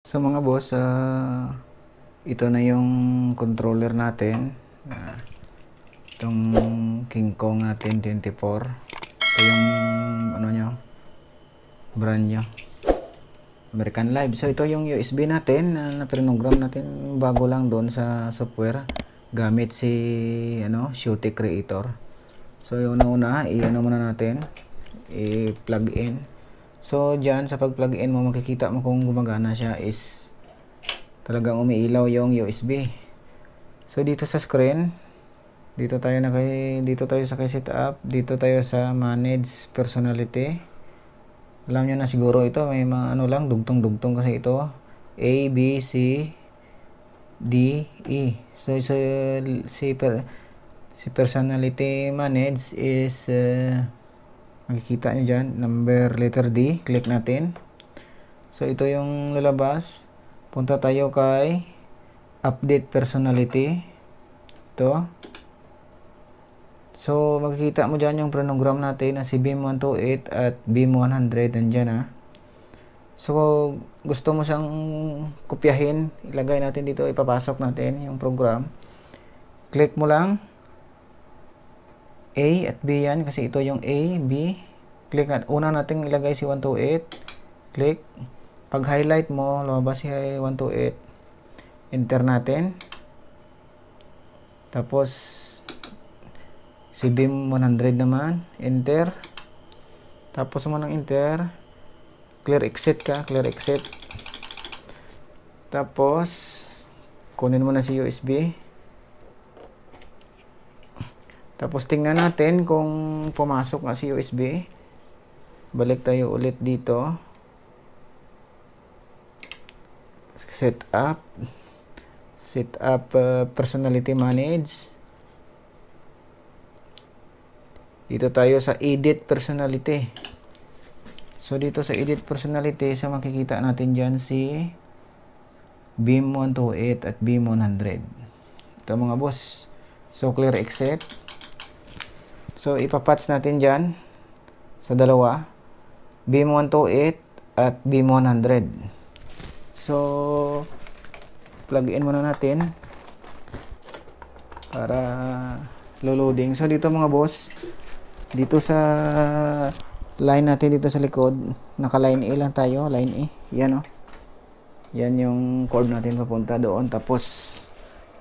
So mga boss, ito na yung controller natin. Itong King Kong natin 24. Ito yung ano nyo, brand nyo, American Live. So ito yung USB natin na program natin bago lang doon sa software gamit si Shooty Creator. So yung una, i-ano muna natin, i-plug in. So dyan sa pag-plug in mo, makikita mo kung gumagana siya is talagang umiilaw yung USB. So dito sa screen, dito tayo sa setup, dito tayo sa manage personality. Alam nyo na siguro ito, may mga lang, dugtong-dugtong kasi ito. A, B, C, D, E. So si personality manage is makikita nyo dyan, letter D, click natin. So ito yung lalabas. Punta tayo kay update personality. Ito. So makikita mo dyan yung program natin na si BIM128 at BIM100. Nandyan ha. So gusto mo siyang kopyahin, ilagay natin dito, ipapasok natin yung program. Click mo lang A at B yan, kasi ito yung A, B. Click natin. Una natin ilagay si 128. Click. Pag highlight mo, lumabas si 128. Enter natin. Tapos, si BIM 100 naman. Enter. Tapos mo ng enter. Clear exit ka. Clear exit. Tapos, kunin mo na si USB. Tapos tingnan natin kung pumasok nga si USB. Balik tayo ulit dito. Setup. Setup personality manage. Dito tayo sa edit personality. So dito sa edit personality, so makikita natin dyan si BIM128 at BIM100. Ito mga boss. So clear exit. So, ipapatch natin dyan sa dalawa, BIM128 at BIM100. So, plug in muna natin para loading. So, dito mga boss, dito sa line natin dito sa likod, naka-line A lang tayo, line A. Yan o. Yan yung cord natin papunta doon. Tapos,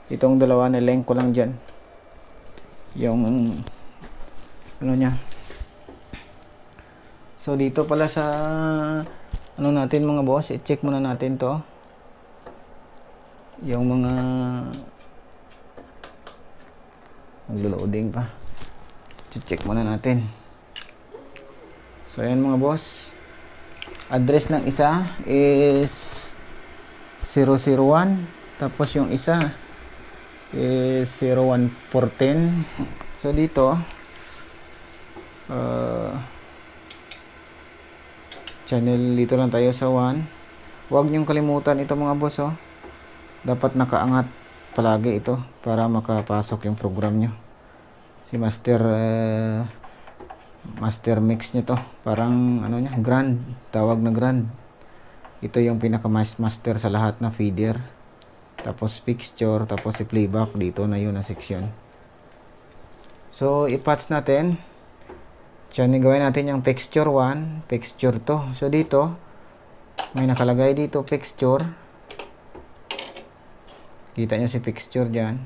itong dalawa na link ko lang dyan. Yung ano niya. So dito pala sa natin mga boss, i-check muna natin to, yung mga naglo-loading pa. I-check muna natin. So ayan mga boss, address ng isa is 001, tapos yung isa is 01410. So dito channel, dito lang tayo sa 1. Huwag niyong kalimutan ito mga boss, oh. Dapat nakaangat palagi ito para makapasok yung program nyo. Si master mix nyo to, parang ano niya, grand, tawag na grand. Ito yung pinaka master sa lahat na feeder. Tapos fixture, tapos si playback, dito na yun ang section. So i-patch natin. Diyan, gawin natin yung fixture 1, fixture 2. So dito, may nakalagay dito fixture. Kita nyo si fixture dyan.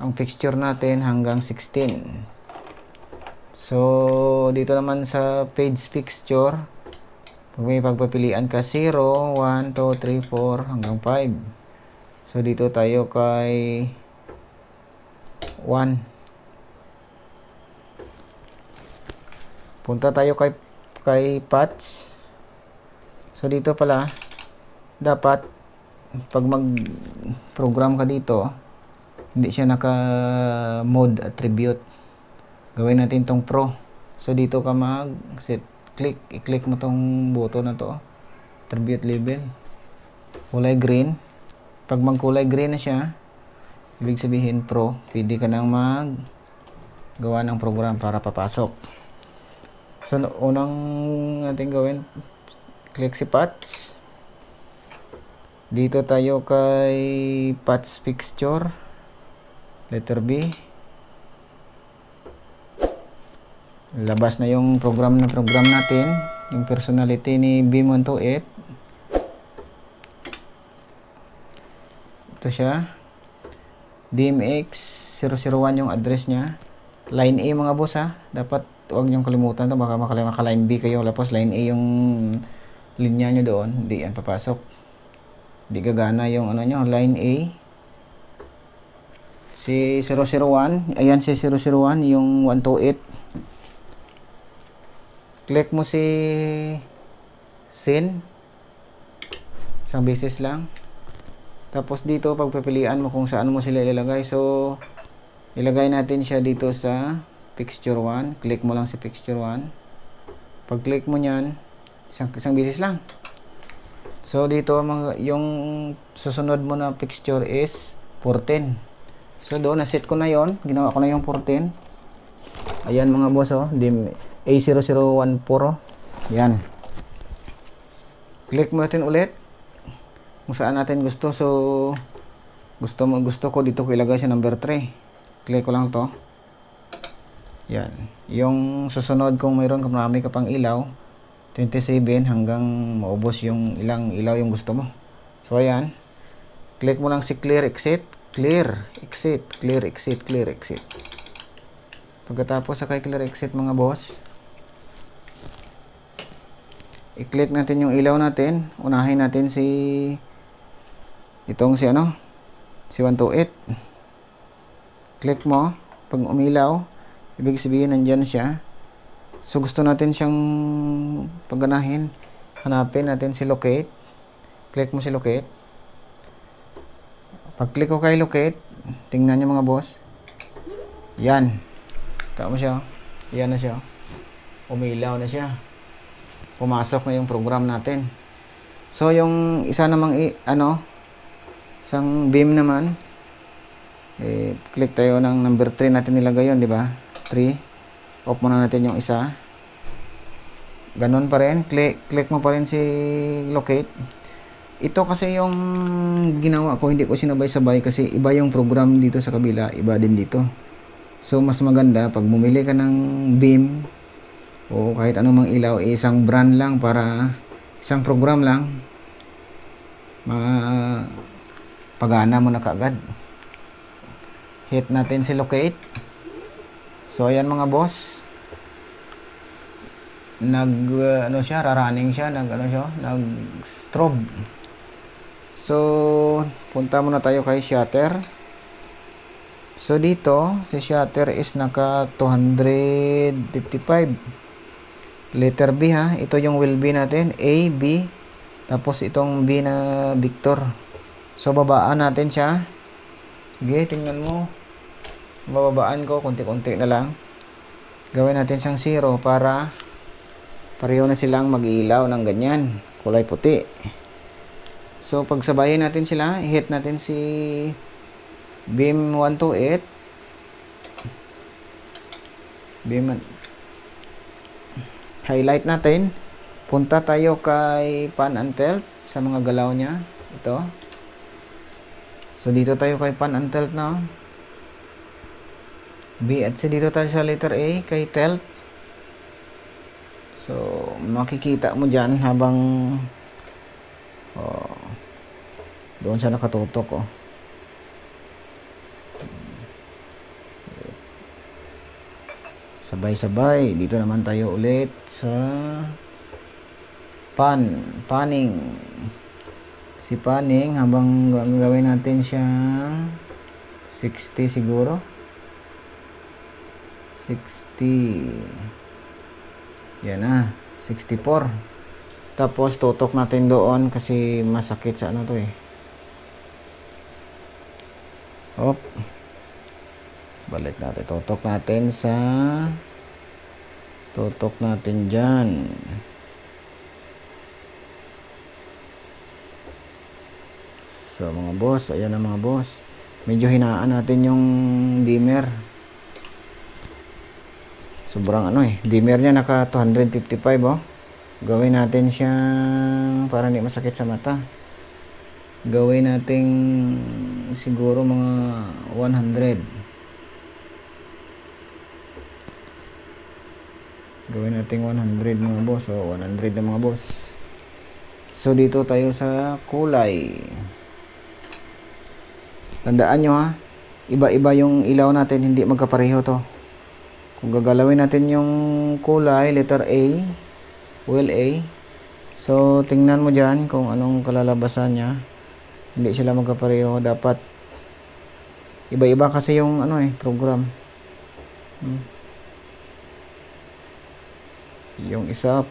Ang fixture natin hanggang 16. So dito naman sa page fixture, pag may pagpapilian ka 0, 1, 2, 3, 4 hanggang 5. So dito tayo kay 1. Punta tayo kay patch. So dito pala, dapat pag mag-program ka dito, hindi siya naka-mode attribute. Gawin natin tong pro. So dito ka mag-set, i-click mo tong button na to, attribute label. Kulay green. Pag magkulay green na siya, ibig sabihin pro, pwede ka nang gawa ng program para papasok. So, unang natin gawin, click si patch. Dito tayo kay patch fixture, letter B. Labas na yung program natin, yung personality ni BIM128. Ito siya, DMX001 yung address niya. Line A mga boss ha, dapat huwag niyong kalimutan to, baka maka-line B kayo, tapos line A yung linya nyo doon, hindi yan papasok, hindi gagana yung ano nyo, line A. Si 001, ayan si 001, yung 128. Click mo si scene, isang beses lang. Tapos dito pagpipilian mo kung saan mo sila ilalagay. So ilagay natin siya dito sa fixture 1. Click mo lang si fixture 1. Pag click mo niyan, isang beses lang. So dito yung susunod mo na fixture is 14. So doon na-set ko na yon, ginawa ko na yung 14. Ayan mga boss oh, A0014 oh. Yan. Click mo natin ulit kung saan natin gusto. So gusto ko dito ko ilagay sa number 3. Click ko lang to. Yan. Yung susunod kung mayroon marami ka pang ilaw, 27 hanggang maubos yung ilang ilaw yung gusto mo. So ayan. Click mo lang si clear exit, clear exit, clear exit, clear exit. Pagkatapos sa kay clear exit mga boss, i-click natin yung ilaw natin. Unahin natin si itong si 128. Click mo. Pag umilaw, ibig sabihin nandyan siya. So gusto natin siyang pagganahin, hanapin natin si locate. Click mo si locate. Pag click ko kay locate, tingnan nyo mga boss. Yan. Tama siya. Yan na siya. Umilaw na siya. Pumasok na yung program natin. So yung isa namang isang beam naman, click tayo ng number 3 natin nilagay yun, di ba? 3. Off muna natin yung isa. Ganun pa rin. Click mo pa rin si locate. Ito kasi yung ginawa ko, hindi ko sinabay-sabay kasi iba yung program dito sa kabila, iba din dito. So mas maganda pag bumili ka ng beam o kahit anong mang ilaw, isang brand lang para isang program lang, pagana mo na kaagad. Hit natin si locate. So ayan mga boss, raraning siya, nag-strobe. So punta muna tayo kay shutter. So dito si shutter is naka 255. Letter B ha, ito yung will be natin, A, B, tapos itong B na Victor. So babaan natin siya. Sige, tingnan mo. Bababaan ko konti-konti na lang. Gawin natin siyang 0 para pareho na silang mag-ilaw ng ganyan, kulay puti. So pagsabayin natin sila, hit natin si beam 128. Beam highlight natin. Punta tayo kay pan and tilt sa mga galaw niya. Ito. So dito tayo kay pan and tilt na. B at C, dito tayo sa letter A kay tilt. So makikita mo dyan habang doon siya nakatutok sabay-sabay. Dito naman tayo ulit sa panning. Si panning, habang gagawin natin siya 60 siguro. 60. Yan na, 64. Tapos tutok natin doon kasi masakit sa to Hop. Balik natin, tutok natin dyan. So mga boss, ayan na mga boss. Medyo hinaan natin yung dimmer. Sobrang dimmer niya naka 255 Gawin natin siyang para hindi masakit sa mata. gawin nating siguro mga 100. Gawin nating 100 mga boss. So 100 na mga boss. So dito tayo sa kulay. Tandaan nyo ha, iba-iba yung ilaw natin, hindi magkapareho to. Kung gagalawin natin yung kulay, letter A, wheel A, so tingnan mo dyan kung anong kalalabasan nya. Hindi sila magkapareho. Dapat iba-iba kasi yung program. Yung isa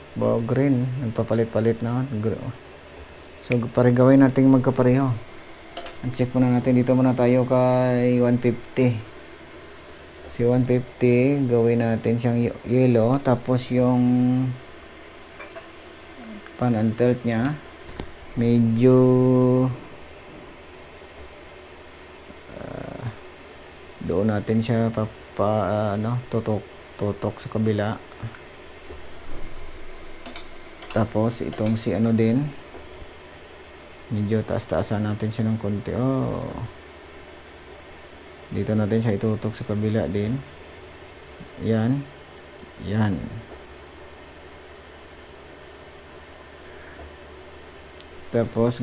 green, nagpapalit-palit na. So gawin natin magkapareho. Check muna natin, dito muna tayo kay 150. Si 150, gawin natin siyang yellow, tapos yung pan and tilt nya medyo doon natin siya tutok sa kabila. Tapos itong si din, medyo taas-taasan natin siya ng konti. Dito natin siya itutok sa kabila din. Yan. Yan. Tapos